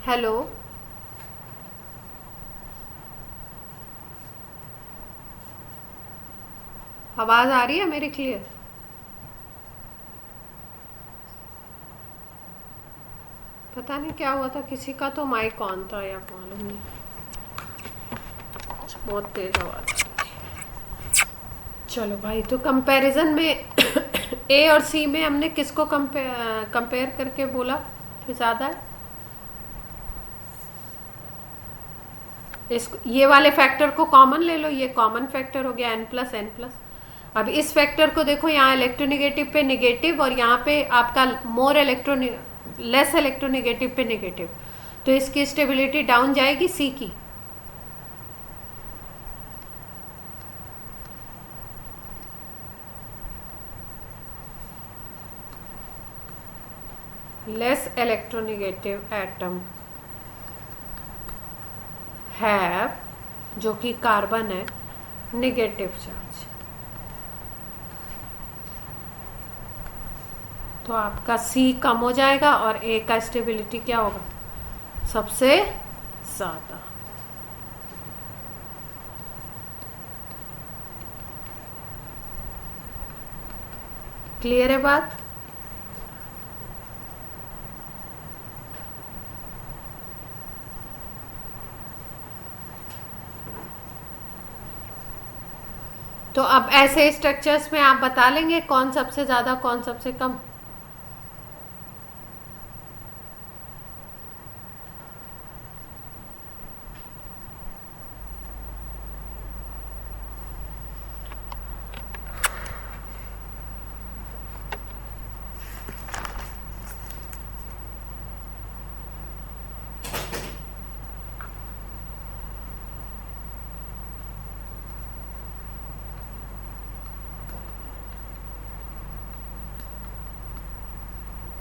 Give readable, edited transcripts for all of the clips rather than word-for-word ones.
Hello. आवाज़ आ रही है मेरी क्लियर? पता नहीं क्या हुआ था, किसी का तो माइक ऑन था या मालूम नहीं। बहुत तेज आवाज़ आ रही थी। चलो भाई, तो कंपैरिजन में ए और सी में हमने किसको कंपेयर करके बोला कि ज़्यादा है? इस ये वाले फैक्टर को कॉमन ले लो, ये कॉमन फैक्टर हो गया n+n+। अब इस फैक्टर को देखो, यहाँ इलेक्ट्रोनिगेटिव पे निगेटिव और यहाँ पे आपका मोर लेस इलेक्ट्रोनिगेटिव पे निगेटिव, तो इसकी स्टेबिलिटी डाउन जाएगी सी की। लेस इलेक्ट्रोनिगेटिव एटम हैव, जो कि कार्बन है, निगेटिव चार्ज। तो आपका सी कम हो जाएगा और ए का स्टेबिलिटी क्या होगा? सबसे ज़्यादा। क्लियर है बात? तो अब ऐसे स्ट्रक्चर्स में आप बता लेंगे कौन सबसे ज़्यादा कौन सबसे कम?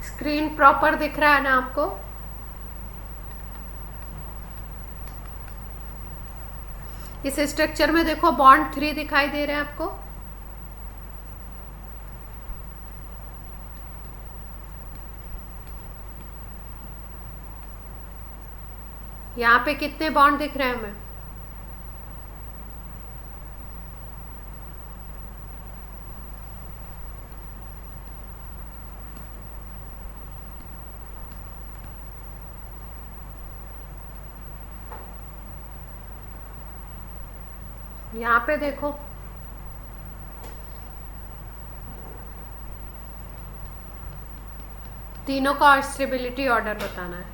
स्क्रीन प्रॉपर दिख रहा है ना आपको? इस स्ट्रक्चर में देखो, बॉन्ड 3 दिखाई दे रहे हैं आपको। यहाँ पे कितने बॉन्ड दिख रहे हैं हमें? यहाँ पे देखो, तीनों का स्टेबिलिटी ऑर्डर बताना है।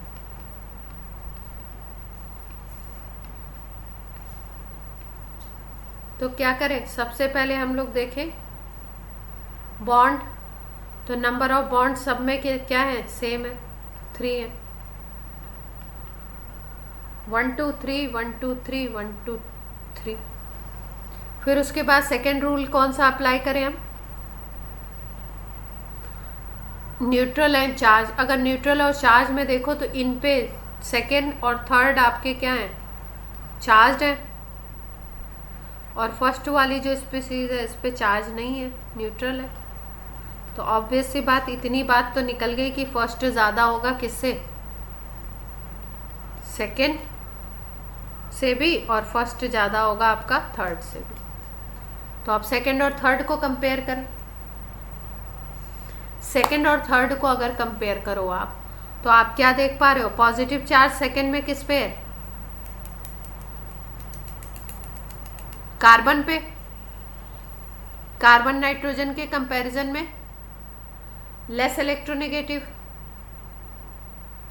तो क्या करें, सबसे पहले हम लोग देखें बॉन्ड। तो नंबर ऑफ बॉन्ड सब में क्या है? सेम है, 3 है। 1 2 3 1 2 3 1 2 3। फिर उसके बाद सेकेंड रूल कौन सा अप्लाई करें हम? Neutral and charge. अगर न्यूट्रल और चार्ज में देखो तो इन पे सेकेंड और थर्ड आपके क्या हैं? चार्ज है। और फर्स्ट वाली जो स्पीसीज है इस पे चार्ज नहीं है, न्यूट्रल है। तो ऑब्वियस सी बात, इतनी बात तो निकल गई कि फर्स्ट ज़्यादा होगा किससे? सेकेंड से भी, और फर्स्ट ज़्यादा होगा आपका थर्ड से भी। तो आप सेकेंड और थर्ड को कंपेयर करें। सेकेंड और थर्ड को अगर कंपेयर करो आप, तो आप क्या देख पा रहे हो? पॉजिटिव चार्ज सेकेंड में किस पे है? कार्बन पे। कार्बन नाइट्रोजन के कंपैरिजन में लेस इलेक्ट्रोनेगेटिव,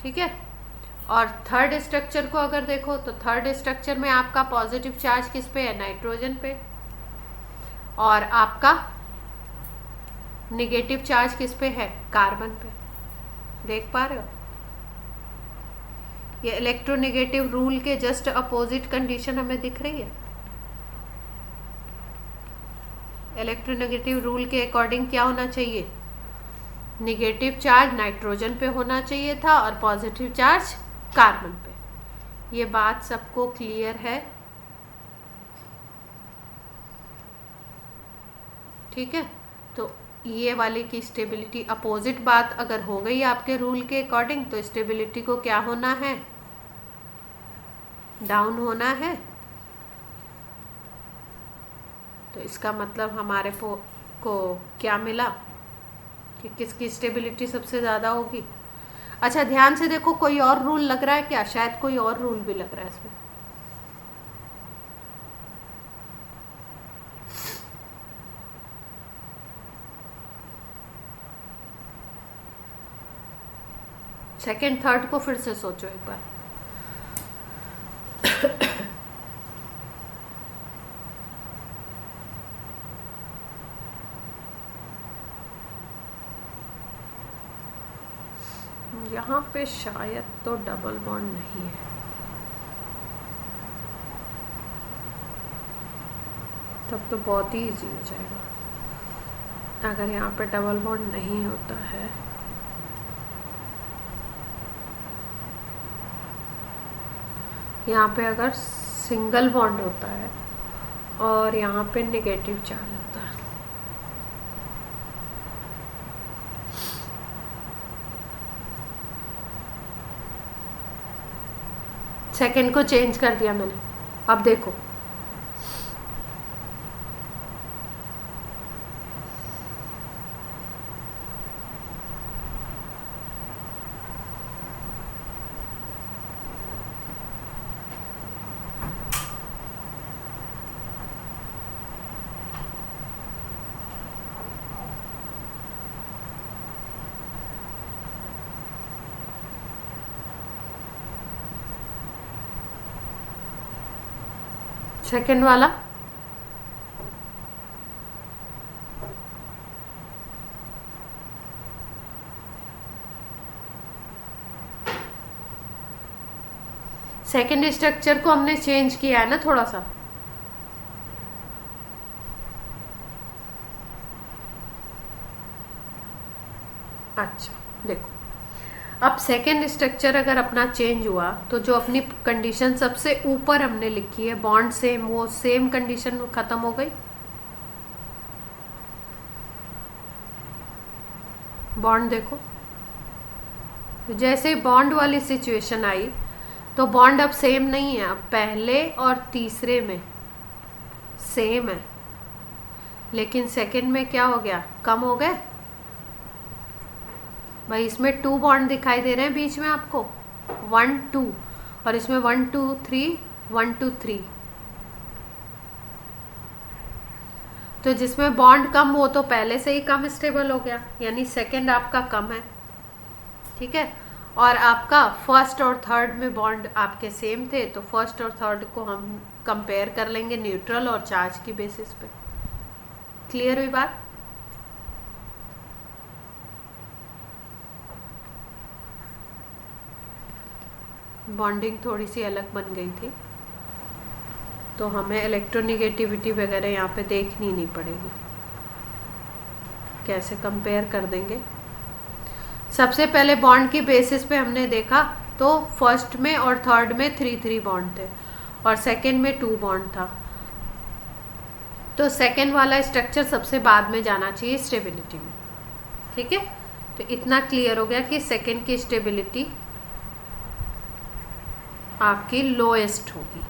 ठीक है। और थर्ड स्ट्रक्चर को अगर देखो तो थर्ड स्ट्रक्चर में आपका पॉजिटिव चार्ज किस पे है? नाइट्रोजन पे। और आपका निगेटिव चार्ज किस पे है? कार्बन पे। देख पा रहे हो? ये इलेक्ट्रोनेगेटिव रूल के जस्ट अपोजिट कंडीशन हमें दिख रही है। इलेक्ट्रोनेगेटिव रूल के अकॉर्डिंग क्या होना चाहिए? निगेटिव चार्ज नाइट्रोजन पे होना चाहिए था और पॉजिटिव चार्ज कार्बन पे। ये बात सबको क्लियर है? ठीक है। तो ये वाले की स्टेबिलिटी, अपोजिट बात अगर हो गई आपके रूल के अकॉर्डिंग, तो स्टेबिलिटी को क्या होना है? डाउन होना है, तो इसका मतलब हमारे को क्या मिला कि किसकी स्टेबिलिटी सबसे ज़्यादा होगी। अच्छा ध्यान से देखो, कोई और रूल लग रहा है क्या? शायद कोई और रूल भी लग रहा है इसमें। सेकेंड थर्ड को फिर से सोचो एक बार। यहाँ पे शायद तो डबल बॉन्ड नहीं है, तब तो बहुत ही इजी हो जाएगा अगर यहाँ पे डबल बॉन्ड नहीं होता है। यहाँ पे अगर सिंगल बॉन्ड होता है और यहाँ पे नेगेटिव चार्ज होता है, सेकंड को चेंज कर दिया मैंने। अब देखो सेकंड वाला सेकंड स्ट्रक्चर को हमने चेंज किया है ना थोड़ा सा। अच्छा देखो, अब सेकेंड स्ट्रक्चर अगर अपना चेंज हुआ तो जो अपनी कंडीशन सबसे ऊपर हमने लिखी है बॉन्ड सेम, वो सेम कंडीशन खत्म हो गई। बॉन्ड देखो, जैसे बॉन्ड वाली सिचुएशन आई तो बॉन्ड अब सेम नहीं है, अब पहले और तीसरे में सेम है, लेकिन सेकंड में क्या हो गया, कम हो गए। भाई इसमें 2 बॉन्ड दिखाई दे रहे हैं बीच में आपको, 1 2, और इसमें 1 2 3 1 2 3। तो जिसमें बॉन्ड कम हो तो पहले से ही कम स्टेबल हो गया, यानी सेकंड आपका कम है, ठीक है। और आपका फर्स्ट और थर्ड में बॉन्ड आपके सेम थे, तो फर्स्ट और थर्ड को हम कंपेयर कर लेंगे न्यूट्रल और चार्ज की बेसिस पे। क्लियर हुई बात? बॉन्डिंग थोड़ी सी अलग बन गई थी, तो हमें इलेक्ट्रोनिगेटिविटी वगैरह यहाँ पे देखनी नहीं पड़ेगी, कैसे कंपेयर कर देंगे। सबसे पहले बॉन्ड की बेसिस पे हमने देखा तो फर्स्ट में और थर्ड में 3 3 बॉन्ड थे और सेकंड में 2 बॉन्ड था, तो सेकंड वाला स्ट्रक्चर सबसे बाद में जाना चाहिए स्टेबिलिटी में, ठीक है। तो इतना क्लियर हो गया कि सेकंड की स्टेबिलिटी आपकी लोएस्ट होगी।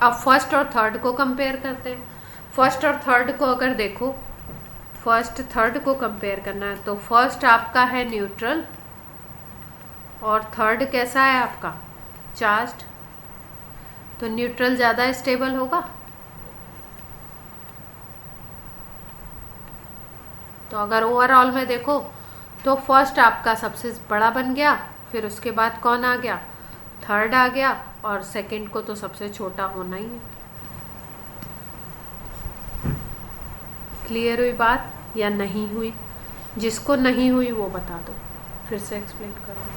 अब फर्स्ट और थर्ड को कंपेयर करते हैं। फर्स्ट और थर्ड को अगर देखो, फर्स्ट थर्ड को कंपेयर करना है तो फर्स्ट आपका है न्यूट्रल और थर्ड कैसा है आपका, चार्ज्ड, तो न्यूट्रल ज़्यादा स्टेबल होगा। तो अगर ओवरऑल में देखो तो फर्स्ट आपका सबसे बड़ा बन गया, फिर उसके बाद कौन आ गया, थर्ड आ गया, और सेकंड को तो सबसे छोटा होना ही है। क्लियर हुई बात या नहीं हुई? जिसको नहीं हुई वो बता दो, फिर से एक्सप्लेन करो।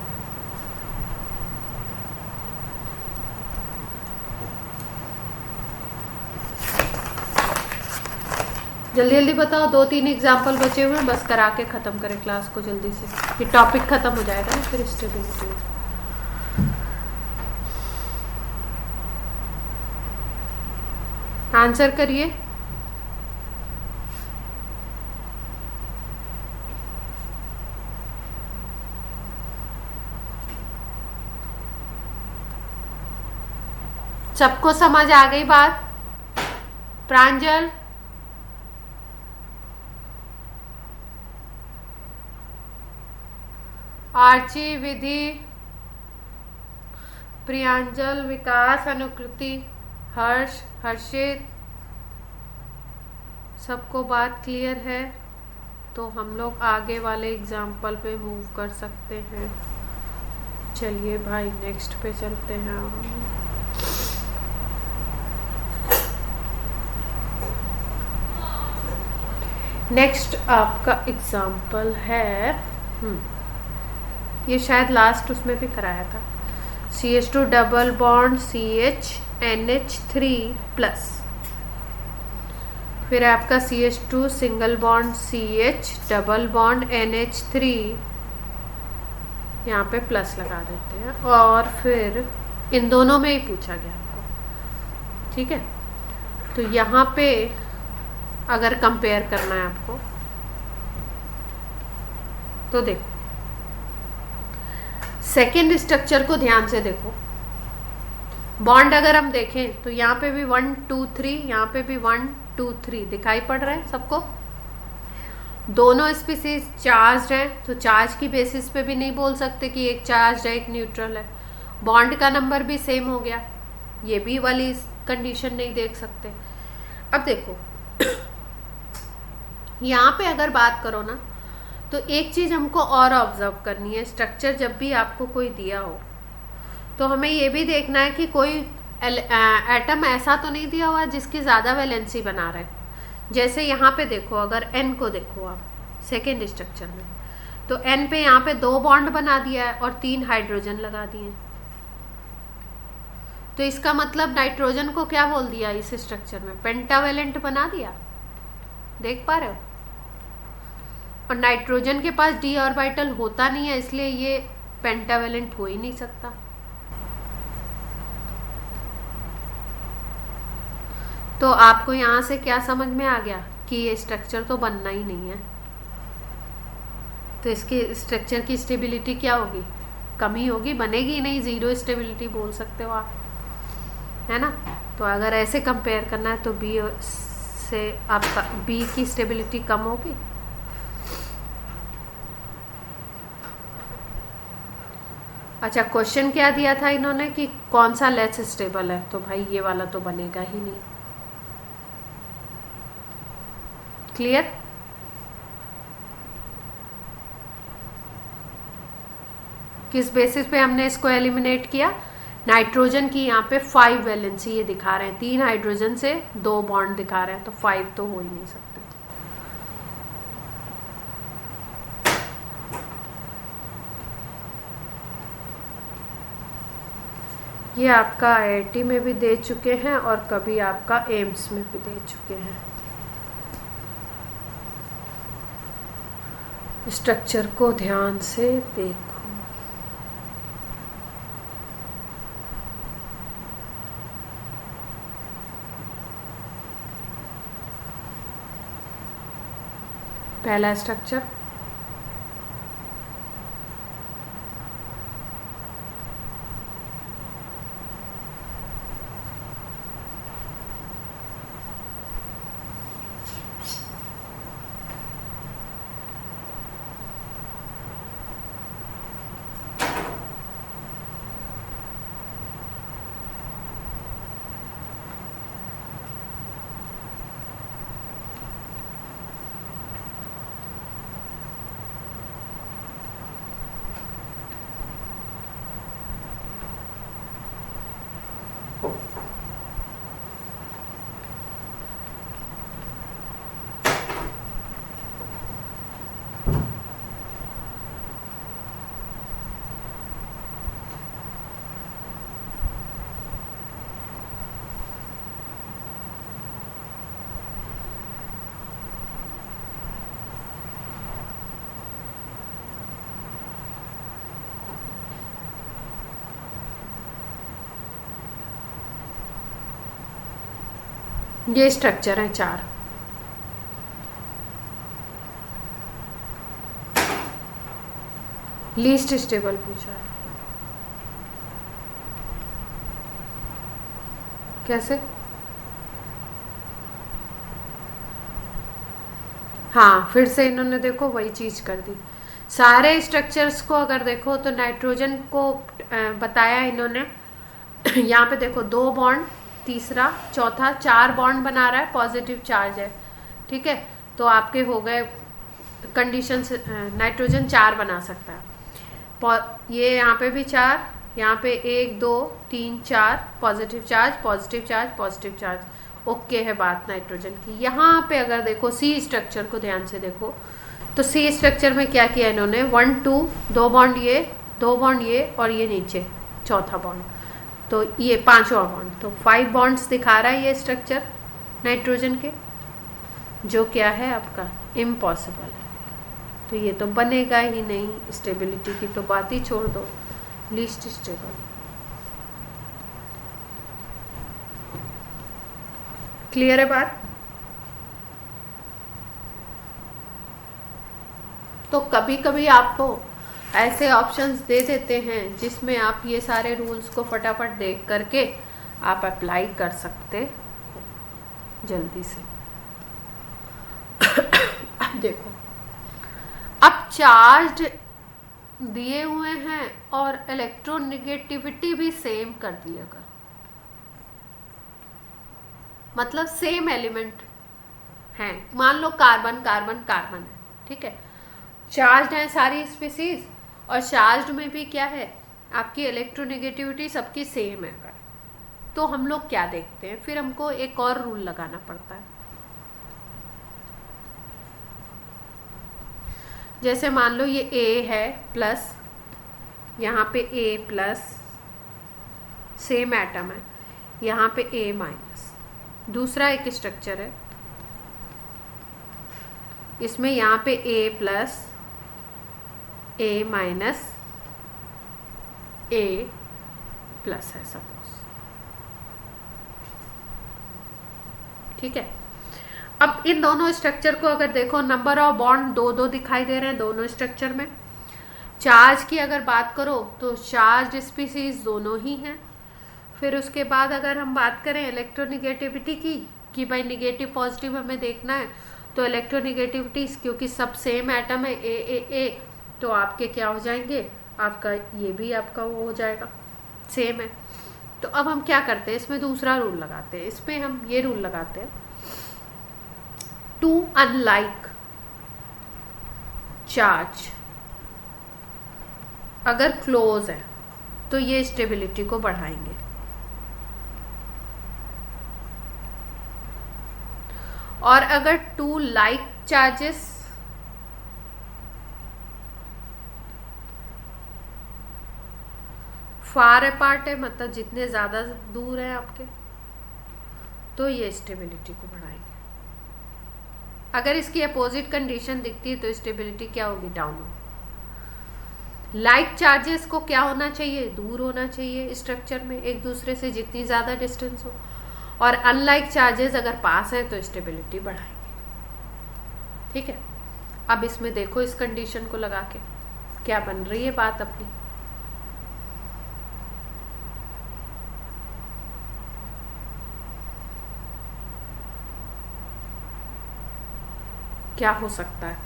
जल्दी जल्दी बताओ, 2-3 एग्जाम्पल बचे हुए हैं, बस करा के ख़त्म करें क्लास को जल्दी से, ये टॉपिक ख़त्म हो जाएगा ना फिर स्टेबिलिटी में। आंसर करिए। सबको समझ आ गई बात? प्रांजल, आर्ची, विधि, प्रियांजल, विकास, अनुकृति, हर्ष, हर्षित, सबको बात क्लियर है? तो हम लोग आगे वाले एग्जाम्पल पे मूव कर सकते हैं। चलिए भाई नेक्स्ट पे चलते हैं। नेक्स्ट आपका एग्जाम्पल है, ये शायद लास्ट उसमें भी कराया था, CH2 double bond CH NH3 plus, फिर आपका CH2 single bond CH double bond NH3, यहाँ पे प्लस लगा देते हैं, और फिर इन दोनों में ही पूछा गया आपको, ठीक है। तो यहाँ पे अगर कंपेयर करना है आपको तो देखो सेकेंड स्ट्रक्चर को ध्यान से देखो। बॉन्ड अगर हम देखें तो यहाँ पे भी 1 2 3, यहाँ पे भी 1 2 3 दिखाई पड़ रहा है सबको। दोनों स्पीसीज चार्ज हैं, तो चार्ज की बेसिस पे भी नहीं बोल सकते कि एक चार्ज है एक न्यूट्रल है। बॉन्ड का नंबर भी सेम हो गया, ये भी वाली कंडीशन नहीं देख सकते। अब देखो यहाँ पे अगर बात करो ना, तो एक चीज़ हमको और ऑब्जर्व करनी है, स्ट्रक्चर जब भी आपको कोई दिया हो तो हमें ये भी देखना है कि कोई एटम ऐसा तो नहीं दिया हुआ जिसकी ज़्यादा वैलेंसी बना रहे। जैसे यहाँ पे देखो, अगर N को देखो आप सेकेंड स्ट्रक्चर में, तो N पे यहाँ पे 2 बॉन्ड बना दिया है और 3 हाइड्रोजन लगा दिए। तो इसका मतलब नाइट्रोजन को क्या बोल दिया इस स्ट्रक्चर में, पेंटावेलेंट बना दिया, देख पा रहे हो। और नाइट्रोजन के पास d ऑर्बिटल होता नहीं है, इसलिए ये पेंटावेलेंट हो ही नहीं सकता। तो आपको यहाँ से क्या समझ में आ गया कि ये स्ट्रक्चर तो बनना ही नहीं है। तो इसके स्ट्रक्चर की स्टेबिलिटी क्या होगी, कमी होगी, बनेगी ही नहीं, ज़ीरो स्टेबिलिटी बोल सकते हो आप, है ना। तो अगर ऐसे कंपेयर करना है तो बी से आपका बी की स्टेबिलिटी कम होगी। अच्छा, क्वेश्चन क्या दिया था इन्होंने कि कौन सा लेस स्टेबल है, तो भाई ये वाला तो बनेगा ही नहीं। क्लियर? किस बेसिस पे हमने इसको एलिमिनेट किया, नाइट्रोजन की यहाँ पे 5 वैलेंसी ये दिखा रहे हैं, 3 हाइड्रोजन से 2 बॉन्ड दिखा रहे हैं, तो 5 तो हो ही नहीं सकते। ये आपका IIT में भी दे चुके हैं और कभी आपका एम्स में भी दे चुके हैं। स्ट्रक्चर को ध्यान से देखो। पहला स्ट्रक्चर, ये स्ट्रक्चर है 4। लीस्ट स्टेबल पूछा है। कैसे? हाँ, फिर से इन्होंने देखो वही चीज़ कर दी। सारे स्ट्रक्चर्स को अगर देखो तो नाइट्रोजन को बताया इन्होंने। यहाँ पे देखो 2 बॉन्ड, तीसरा, चौथा, 4 बॉन्ड बना रहा है, पॉजिटिव चार्ज है। ठीक है, तो आपके हो गए कंडीशन। नाइट्रोजन 4 बना सकता है। ये यहाँ पे भी 4, यहाँ पे 1 2 3 4 positive charge, positive charge, positive charge. Okay है बात नाइट्रोजन की। यहाँ पे अगर देखो सी स्ट्रक्चर को ध्यान से देखो, तो सी स्ट्रक्चर में क्या किया इन्होंने, 1 2, 2 बॉन्ड ये, 2 बॉन्ड ये, और ये नीचे चौथा बॉन्ड, तो ये 5वां बॉन्ड, तो 5 बॉन्ड्स दिखा रहा है ये स्ट्रक्चर नाइट्रोजन के, जो क्या है आपका इम्पॉसिबल है। तो ये तो बनेगा ही नहीं। स्टेबिलिटी की तो बात ही छोड़ दो, लीस्ट स्टेबल। क्लियर है बात? तो कभी कभी आपको ऐसे ऑप्शंस दे देते हैं जिसमें आप ये सारे रूल्स को फटाफट देख करके आप अप्लाई कर सकते हो जल्दी से। अब देखो, अब चार्ज दिए हुए हैं और इलेक्ट्रोनेगेटिविटी भी सेम कर दी, अगर मतलब सेम एलिमेंट हैं, मान लो कार्बन कार्बन कार्बन है, ठीक है, चार्ज है सारी स्पीसीज, और चार्ज में भी क्या है आपकी इलेक्ट्रोनेगेटिविटी सबकी सेम है अगर, तो हम लोग क्या देखते हैं, फिर हमको एक और रूल लगाना पड़ता है। जैसे मान लो ये A है प्लस, यहाँ पे A प्लस, सेम एटम है, यहाँ पे A माइनस। दूसरा एक स्ट्रक्चर है, इसमें यहाँ पे A plus, A minus, A plus है सपोज, ठीक है। अब इन दोनों स्ट्रक्चर को अगर देखो, नंबर ऑफ बॉन्ड 2 2 दिखाई दे रहे हैं दोनों स्ट्रक्चर में। चार्ज की अगर बात करो तो चार्ज स्पीसीज दोनों ही हैं। फिर उसके बाद अगर हम बात करें इलेक्ट्रोनेगेटिविटी की, कि भाई निगेटिव पॉजिटिव हमें देखना है, तो इलेक्ट्रोनेगेटिविटी क्योंकि सब सेम एटम है ए, तो आपके क्या हो जाएंगे, आपका ये भी आपका वो हो जाएगा, सेम है। तो अब हम क्या करते हैं, इसमें दूसरा रूल लगाते हैं। इसमें हम ये रूल लगाते हैं, टू अनलाइक चार्ज अगर क्लोज है तो ये स्टेबिलिटी को बढ़ाएंगे, और अगर two like charges far apart है, मतलब जितने ज़्यादा दूर हैं आपके, तो ये स्टेबिलिटी को बढ़ाएंगे। अगर इसकी अपोजिट कंडीशन दिखती है तो स्टेबिलिटी क्या होगी, डाउन होगी। लाइक चार्जेस को क्या होना चाहिए, दूर होना चाहिए स्ट्रक्चर में एक दूसरे से, जितनी ज़्यादा डिस्टेंस हो, और अनलाइक चार्जेस अगर पास हैं तो स्टेबिलिटी बढ़ाएंगे, ठीक है। अब इसमें देखो इस कंडीशन को लगा के क्या बन रही है बात अपनी। क्या हो सकता है,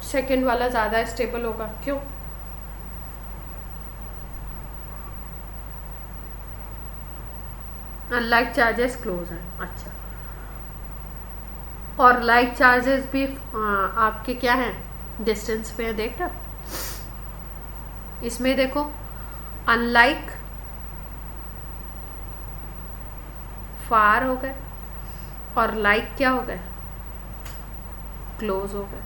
सेकेंड वाला ज़्यादा स्टेबल होगा, क्यों? अनलाइक चार्जेस क्लोज हैं, अच्छा, और लाइक चार्जेस भी आपके क्या हैं, डिस्टेंस पे है, देख रहा। इसमें देखो अनलाइक फार हो गए, और लाइक क्या हो गए, क्लोज हो गए।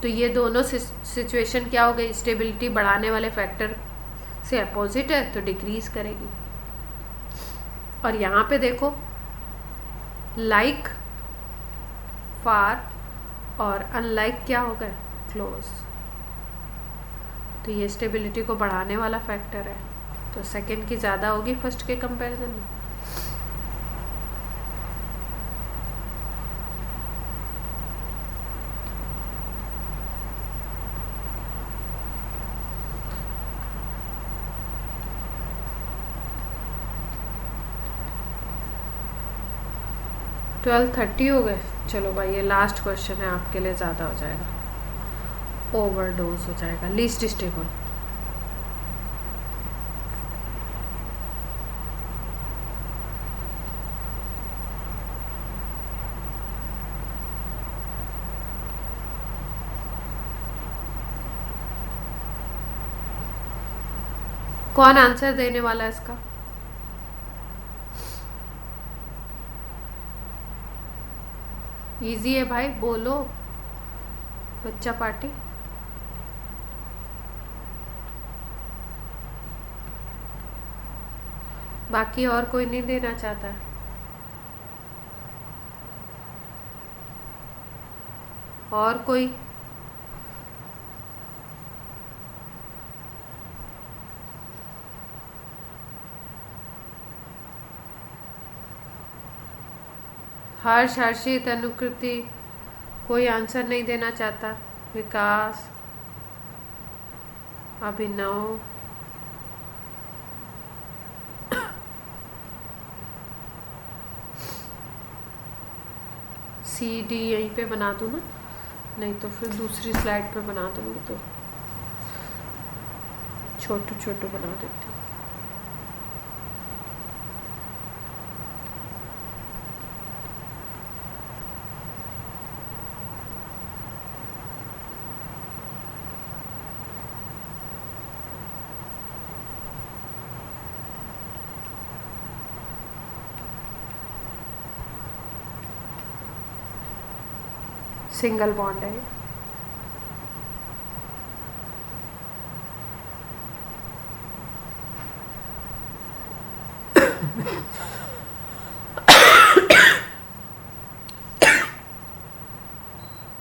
तो ये दोनों सिचुएशन क्या हो गई, स्टेबिलिटी बढ़ाने वाले फैक्टर से अपोजिट है तो डिक्रीज करेगी। और यहाँ पे देखो लाइक फार और अनलाइक क्या हो गए, क्लोज, तो ये स्टेबिलिटी को बढ़ाने वाला फैक्टर है, तो सेकंड की ज़्यादा होगी फर्स्ट के कंपैरिजन में। 12:30 हो गए। चलो भाई ये लास्ट क्वेश्चन है, आपके लिए ज़्यादा हो जाएगा, ओवरडोज हो जाएगा। लीस्ट स्टेबल, कौन आंसर देने वाला है इसका? इजी है भाई, बोलो बच्चा पार्टी। बाकी और कोई नहीं देना चाहता है? और कोई? हर्ष, हर्षित, अनुकृति, कोई आंसर नहीं देना चाहता? विकास, अभिनव, सी डी यहीं पे बना दूँ ना, नहीं तो फिर दूसरी स्लाइड पे बना दूँगी, तो छोटू छोटू बना देती हूँ। सिंगल बॉन्ड है ये।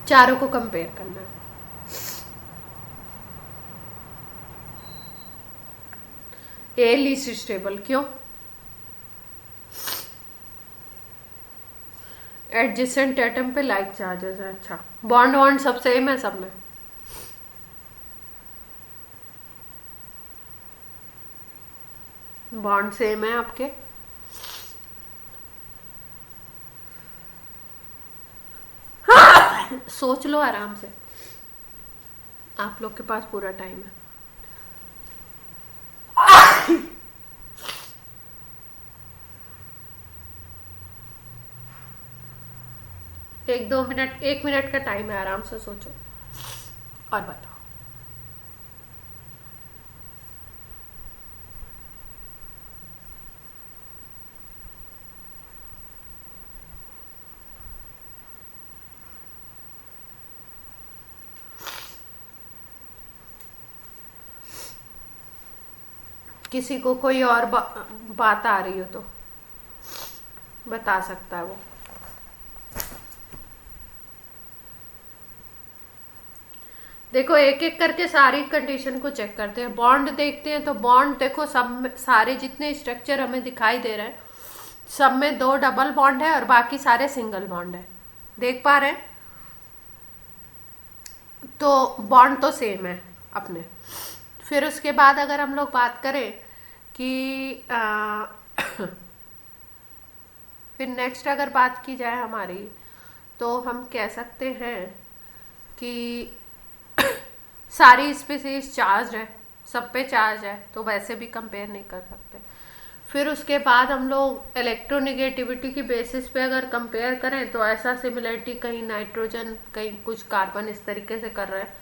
चारों को कंपेयर करना है। ए लीस्ट स्टेबल क्यों? एडजेसेंट एटम पे लाइक चार्जेस है। अच्छा, बॉन्ड वॉन्ड सब सेम है सब में? बॉन्ड सेम है आपके? सोच लो आराम से, आप लोग के पास पूरा टाइम है। एक दो मिनट, 1 मिनट का टाइम है, आराम से सोचो और बताओ। किसी को कोई और बात आ रही हो तो बता सकता है वो। देखो एक एक करके सारी कंडीशन को चेक करते हैं। बॉन्ड देखते हैं तो बॉन्ड देखो सब में, सारे जितने स्ट्रक्चर हमें दिखाई दे रहे हैं सब में 2 डबल बॉन्ड है और बाकी सारे सिंगल बॉन्ड है, देख पा रहे हैं? तो बॉन्ड तो सेम है अपने। फिर उसके बाद अगर हम लोग बात करें कि फिर नेक्स्ट अगर बात की जाए हमारी, तो हम कह सकते हैं कि सारी स्पीसीज चार्ज है, सब पे चार्ज है, तो वैसे भी कंपेयर नहीं कर सकते। फिर उसके बाद हम लोग इलेक्ट्रोनिगेटिविटी की बेसिस पे अगर कंपेयर करें तो ऐसा सिमिलरिटी कहीं नाइट्रोजन कहीं कुछ कार्बन इस तरीके से कर रहे हैं,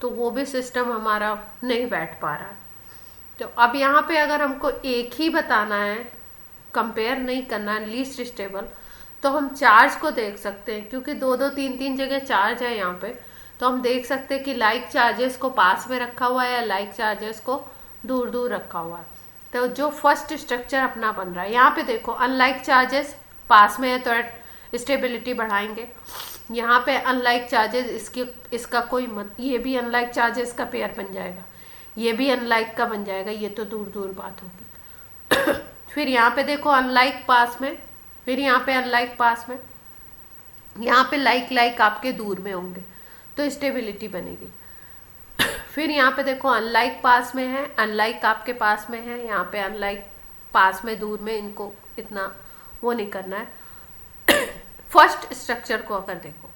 तो वो भी सिस्टम हमारा नहीं बैठ पा रहा है। तो अब यहाँ पे अगर हमको एक ही बताना है, कंपेयर नहीं करना है, लीस्ट स्टेबल, तो हम चार्ज को देख सकते हैं, क्योंकि 2-2 3-3 जगह चार्ज है यहाँ पे, तो हम देख सकते हैं कि लाइक चार्जेस को पास में रखा हुआ है या लाइक चार्जेस को दूर दूर रखा हुआ है। तो जो फर्स्ट स्ट्रक्चर अपना बन रहा है यहाँ पे देखो, अनलाइक चार्जेस पास में है तो स्टेबिलिटी बढ़ाएंगे। यहाँ पे अनलाइक चार्जेस इसका कोई मत, ये भी अनलाइक चार्जेस का पेयर बन जाएगा, ये भी अनलाइक का बन जाएगा, ये तो दूर दूर बात होगी। फिर यहाँ पे देखो अनलाइक पास में, फिर यहाँ पे अनलाइक पास में, यहाँ पे लाइक लाइक आपके दूर में होंगे तो स्टेबिलिटी बनेगी। फिर यहाँ पे देखो अनलाइक पास में है, अनलाइक आपके पास में है, यहाँ पे अनलाइक पास में दूर में, इनको इतना वो नहीं करना है। फर्स्ट स्ट्रक्चर को अगर देखो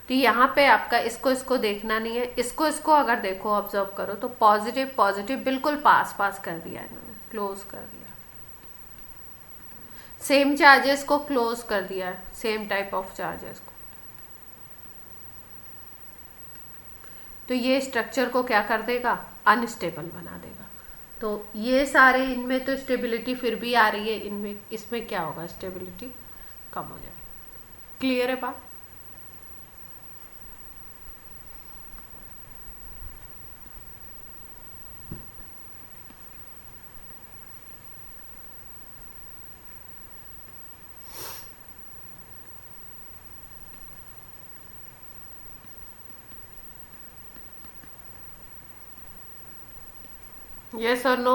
तो यहाँ पे आपका इसको इसको देखना नहीं है, इसको इसको अगर देखो ऑब्जर्व करो तो पॉजिटिव पॉजिटिव बिल्कुल पास पास कर दिया इन्होंने, क्लोज कर दिया। सेम चार्जेस को क्लोज कर दिया है, सेम टाइप ऑफ चार्जेस को। तो ये स्ट्रक्चर को क्या कर देगा, अनस्टेबल बना देगा। तो ये सारे इनमें तो स्टेबिलिटी फिर भी आ रही है, इनमें इसमें क्या होगा, स्टेबिलिटी कम हो जाएगी। क्लियर है बात? Yes or no?